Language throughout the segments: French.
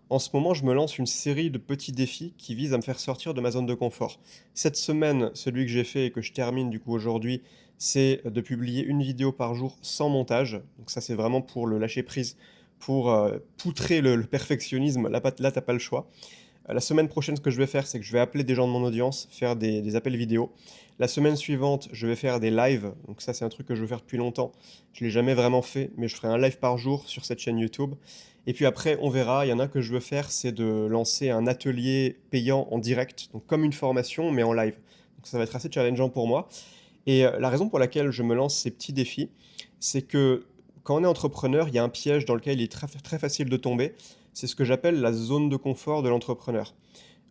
En ce moment, je me lance une série de petits défis qui visent à me faire sortir de ma zone de confort. Cette semaine, celui que j'ai fait et que je termine du coup aujourd'hui, c'est de publier une vidéo par jour sans montage. Donc ça, c'est vraiment pour le lâcher prise, pour poutrer le perfectionnisme. Là, t'as pas le choix. La semaine prochaine, ce que je vais faire, c'est que je vais appeler des gens de mon audience, faire des appels vidéo. La semaine suivante, je vais faire des lives. Donc ça, c'est un truc que je veux faire depuis longtemps. Je l'ai jamais vraiment fait, mais je ferai un live par jour sur cette chaîne YouTube. Et puis après, on verra. Il y en a que je veux faire, c'est de lancer un atelier payant en direct, donc comme une formation, mais en live. Donc ça va être assez challengeant pour moi. Et la raison pour laquelle je me lance ces petits défis, c'est que quand on est entrepreneur, il y a un piège dans lequel il est très, très facile de tomber. C'est ce que j'appelle la zone de confort de l'entrepreneur.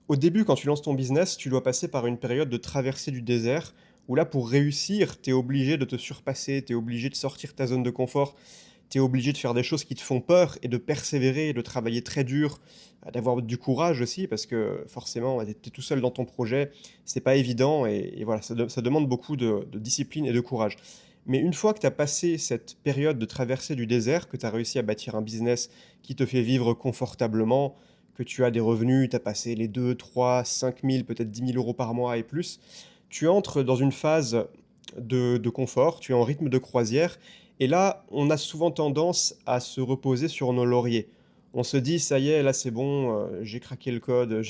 Au début, quand tu lances ton business, tu dois passer par une période de traversée du désert, où là, pour réussir, tu es obligé de te surpasser, tu es obligé de sortir ta zone de confort, tu es obligé de faire des choses qui te font peur et de persévérer, de travailler très dur, d'avoir du courage aussi, parce que forcément, tu es tout seul dans ton projet, c'est pas évident, et voilà, ça demande beaucoup de discipline et de courage. Mais une fois que tu as passé cette période de traversée du désert, que tu as réussi à bâtir un business qui te fait vivre confortablement, que tu as des revenus, tu as passé les 2, 3, 5 000, peut-être 10 000 euros par mois et plus, tu entres dans une phase de confort, tu es en rythme de croisière, et là, on a souvent tendance à se reposer sur nos lauriers. On se dit, ça y est, là c'est bon, j'ai craqué le code,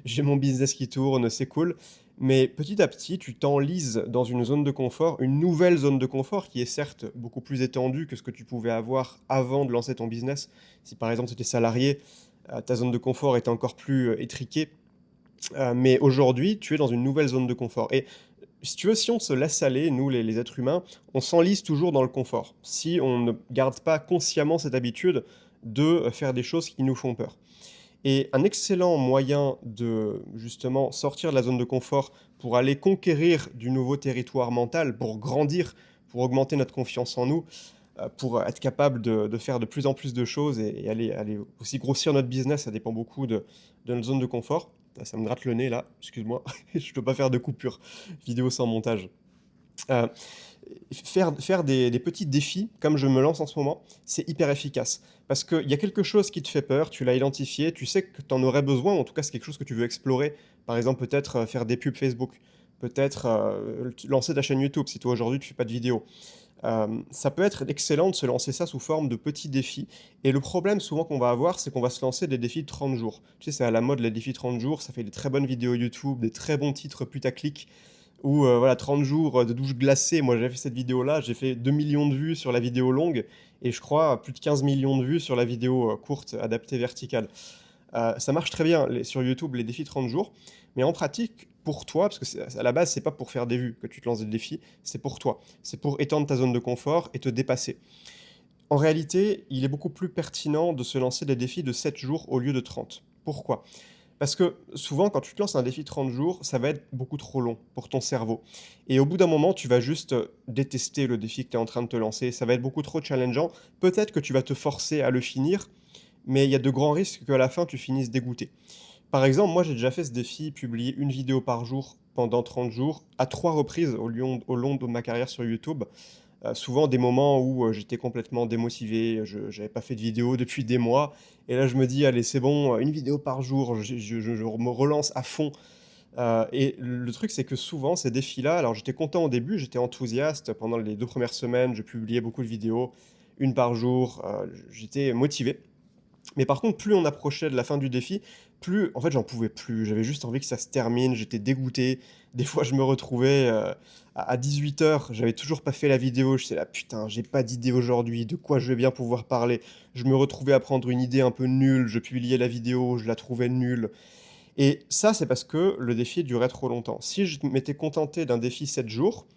j'ai mon business qui tourne, c'est cool. Mais petit à petit, tu t'enlises dans une zone de confort, une nouvelle zone de confort qui est certes beaucoup plus étendue que ce que tu pouvais avoir avant de lancer ton business. Si par exemple tu étais salarié, ta zone de confort est encore plus étriquée. Mais aujourd'hui, tu es dans une nouvelle zone de confort. Et si tu veux, si on se laisse aller, nous les êtres humains, on s'enlise toujours dans le confort. Si on ne garde pas consciemment cette habitude de faire des choses qui nous font peur. Et un excellent moyen de justement sortir de la zone de confort pour aller conquérir du nouveau territoire mental, pour grandir, pour augmenter notre confiance en nous, pour être capable de faire de plus en plus de choses et aller aussi grossir notre business, ça dépend beaucoup de notre zone de confort. Ça me gratte le nez là, excuse-moi, je peux pas faire de coupure vidéo sans montage. Heu, faire des petits défis, comme je me lance en ce moment, c'est hyper efficace. Parce qu'il y a quelque chose qui te fait peur, tu l'as identifié, tu sais que tu en aurais besoin, en tout cas, c'est quelque chose que tu veux explorer. Par exemple, peut-être, faire des pubs Facebook, peut-être, lancer ta chaîne YouTube si toi aujourd'hui tu fais pas de vidéo. Ça peut être excellent de se lancer ça sous forme de petits défis et le problème souvent qu'on va avoir, c'est qu'on va se lancer des défis de 30 jours. Tu sais, c'est à la mode les défis 30 jours, ça fait des très bonnes vidéos YouTube, des très bons titres putaclic ou voilà 30 jours, de douche glacée. Moi, j'avais fait cette vidéo-là, j'ai fait 2 millions de vues sur la vidéo longue et je crois plus de 15 millions de vues sur la vidéo, courte adaptée verticale. Ça marche très bien sur YouTube, les défis 30 jours, mais en pratique, pour toi, parce que à la base, c'est pas pour faire des vues que tu te lances des défis, c'est pour toi. C'est pour étendre ta zone de confort et te dépasser. En réalité, il est beaucoup plus pertinent de se lancer des défis de 7 jours au lieu de 30. Pourquoi? Parce que souvent, quand tu te lances un défi de 30 jours, ça va être beaucoup trop long pour ton cerveau. Et au bout d'un moment, tu vas juste détester le défi que tu es en train de te lancer. Ça va être beaucoup trop challengeant. Peut-être que tu vas te forcer à le finir, mais il y a de grands risques qu'à la fin, tu finisses dégoûté. Par exemple, moi, j'ai déjà fait ce défi, publier une vidéo par jour pendant 30 jours, à 3 reprises au long de ma carrière sur YouTube. Souvent des moments où, j'étais complètement démotivé, je j'avais pas fait de vidéo depuis des mois et là, je me dis: «Allez, c'est bon, 1 vidéo par jour». Je me relance à fond, et le truc, c'est que souvent, ces défis-là alors j'étais content au début, j'étais enthousiaste pendant les 2 premières semaines, je publiais beaucoup de vidéos, une par jour, j'étais motivé. Mais par contre, plus on approchait de la fin du défi, plus en fait, j'en pouvais plus. J'avais juste envie que ça se termine, j'étais dégoûté. Des fois, je me retrouvais, à 18 h, j'avais toujours pas fait la vidéo. J'étais là: «Putain, j'ai pas d'idée aujourd'hui, de quoi je vais bien pouvoir parler?» Je me retrouvais à prendre une idée un peu nulle, je publiais la vidéo, je la trouvais nulle et ça, c'est parce que le défi durait trop longtemps. Si je m'étais contenté d'un défi 7 jours,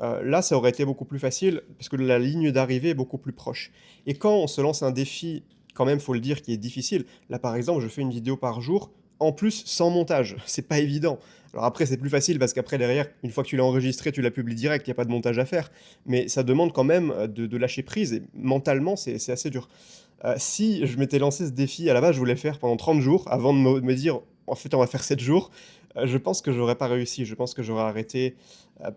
là, ça aurait été beaucoup plus facile parce que la ligne d'arrivée est beaucoup plus proche et quand on se lance un défi, quand même, faut le dire, qui est difficile. Là, par exemple, je fais une vidéo par jour, en plus sans montage. C'est pas évident. Alors après, c'est plus facile parce qu'après derrière, une fois que tu l'as enregistré, tu la publies direct, il y a pas de montage à faire. Mais ça demande quand même, de lâcher prise et mentalement, c'est assez dur. Si je m'étais lancé ce défi, à la base, je voulais le faire pendant 30 jours avant de me dire: «En fait, on va faire 7 jours». Je pense que j'aurais pas réussi. Je pense que j'aurais arrêté,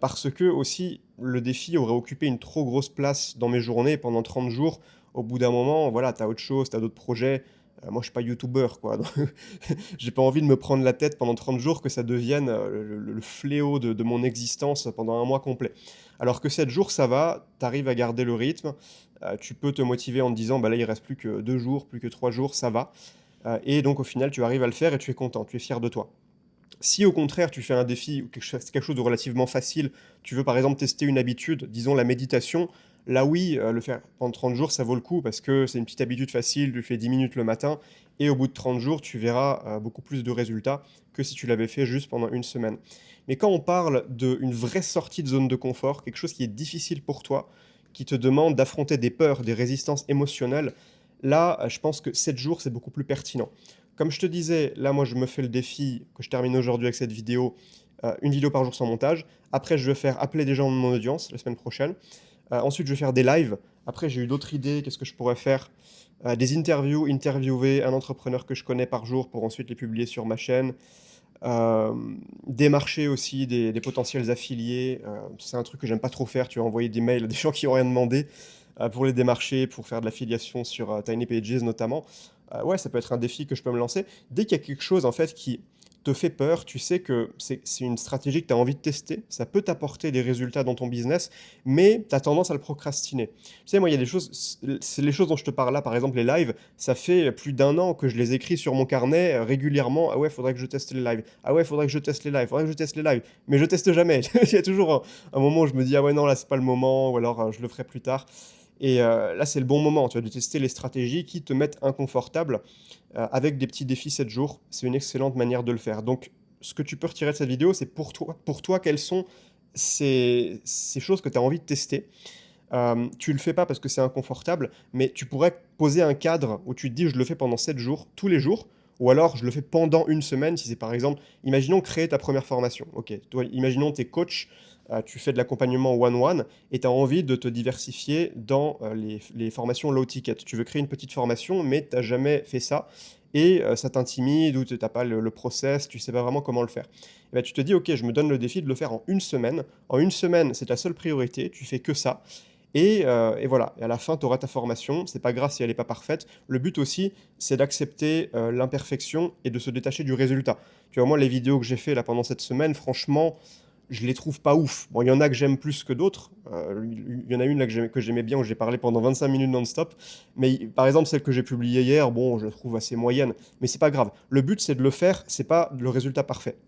parce que aussi le défi aurait occupé une trop grosse place dans mes journées pendant 30 jours. Au bout d'un moment, voilà, tu as autre chose, tu as d'autres projets. Moi, je suis pas youtubeur, quoi, donc j'ai pas envie de me prendre la tête pendant 30 jours, que ça devienne, le fléau de mon existence pendant un mois complet. Alors que 7 jours, ça va, tu arrives à garder le rythme, tu peux te motiver en te disant: «Bah, là, il reste plus que 2 jours, plus que 3 jours, ça va». Et donc au final, tu arrives à le faire et tu es content, tu es fier de toi. Si au contraire, tu fais un défi ou quelque chose de relativement facile, tu veux par exemple tester une habitude, disons la méditation, là oui, le faire pendant 30 jours, ça vaut le coup parce que c'est une petite habitude facile, tu le fais 10 minutes le matin et au bout de 30 jours, tu verras, beaucoup plus de résultats que si tu l'avais fait juste pendant une semaine. Mais quand on parle d'une vraie sortie de zone de confort, quelque chose qui est difficile pour toi, qui te demande d'affronter des peurs, des résistances émotionnelles, là, je pense que 7 jours, c'est beaucoup plus pertinent. Comme je te disais, là, moi, je me fais le défi que je termine aujourd'hui avec cette vidéo, 1 vidéo par jour sans montage. Après, je vais faire appeler des gens de mon audience la semaine prochaine. Ensuite, je vais faire des lives. Après, j'ai eu d'autres idées. Qu'est-ce que je pourrais faire? Des interviews, interviewer un entrepreneur que je connais par jour pour ensuite les publier sur ma chaîne. Démarcher aussi des potentiels affiliés. C'est un truc que j'aime pas trop faire. Tu vas envoyer des mails à des gens qui ont rien demandé, pour les démarcher, pour faire de l'affiliation sur, Tiny Pages notamment. Ouais, ça peut être un défi que je peux me lancer. Dès qu'il y a quelque chose en fait qui te fait peur, tu sais que c'est une stratégie que tu as envie de tester, ça peut t'apporter des résultats dans ton business, mais tu as tendance à le procrastiner. Tu sais, moi, il y a des choses, c'est les choses dont je te parle là, par exemple les lives, ça fait plus d'un an que je les écris sur mon carnet régulièrement. Ah ouais, faudrait que je teste les lives. Ah ouais, faudrait que je teste les lives. Faudrait que je teste les lives. Mais je teste jamais. Il y a toujours un moment où je me dis, ah ouais, non, là, c'est pas le moment, ou alors je le ferai plus tard. Et là, c'est le bon moment, tu vois, de tester les stratégies qui te mettent inconfortable, avec des petits défis 7 jours. C'est une excellente manière de le faire. Donc, ce que tu peux retirer de cette vidéo, c'est pour toi, quelles sont ces choses que tu as envie de tester. Tu le fais pas parce que c'est inconfortable, mais tu pourrais poser un cadre où tu te dis: «Je le fais pendant 7 jours, tous les jours», ou alors: «Je le fais pendant une semaine», si c'est par exemple imaginons créer ta première formation. OK, toi, imaginons tu es coach, tu fais de l'accompagnement one-one et tu as envie de te diversifier dans, les formations low ticket. Tu veux créer une petite formation, mais tu as jamais fait ça et ça t'intimide ou tu as pas le process, tu sais pas vraiment comment le faire. Et bah, tu te dis: «OK, je me donne le défi de le faire en une semaine». En une semaine, c'est ta seule priorité, tu fais que ça et voilà, et à la fin, tu auras ta formation. C'est pas grave si elle est pas parfaite. Le but aussi, c'est d'accepter, l'imperfection et de se détacher du résultat. Tu vois, moi, les vidéos que j'ai fait là pendant cette semaine, franchement, je les trouve pas ouf. Bon, il y en a que j'aime plus que d'autres. Il y en a une là que j'aimais bien, où j'ai parlé pendant 25 minutes non-stop. Mais par exemple, celle que j'ai publiée hier, bon, je la trouve assez moyenne. Mais c'est pas grave. Le but, c'est de le faire, c'est pas le résultat parfait.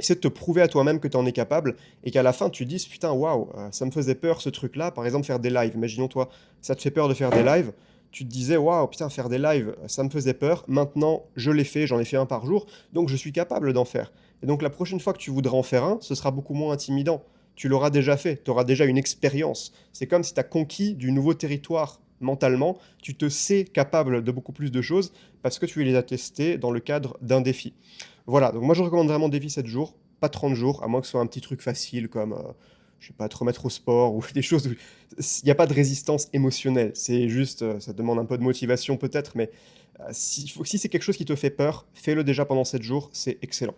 C'est de te prouver à toi-même que tu en es capable et qu'à la fin tu te dises: «Putain, waouh, ça me faisait peur ce truc-là». Par exemple, faire des lives. Imaginons toi, ça te fait peur de faire des lives. Tu te disais: «Waouh, putain, faire des lives, ça me faisait peur. Maintenant, je l'ai fait, j'en ai fait un par jour, donc je suis capable d'en faire». Et donc la prochaine fois que tu voudras en faire un, ce sera beaucoup moins intimidant. Tu l'auras déjà fait, tu auras déjà une expérience. C'est comme si tu as conquis du nouveau territoire mentalement. Tu te sais capable de beaucoup plus de choses parce que tu les as testées dans le cadre d'un défi. Voilà, donc moi je recommande vraiment défi 7 jours, pas 30 jours, à moins que ce soit un petit truc facile comme, je sais pas, te remettre au sport ou des choses où il y a pas de résistance émotionnelle. C'est juste, ça demande un peu de motivation peut-être, mais si c'est quelque chose qui te fait peur, fais-le déjà pendant 7 jours, c'est excellent.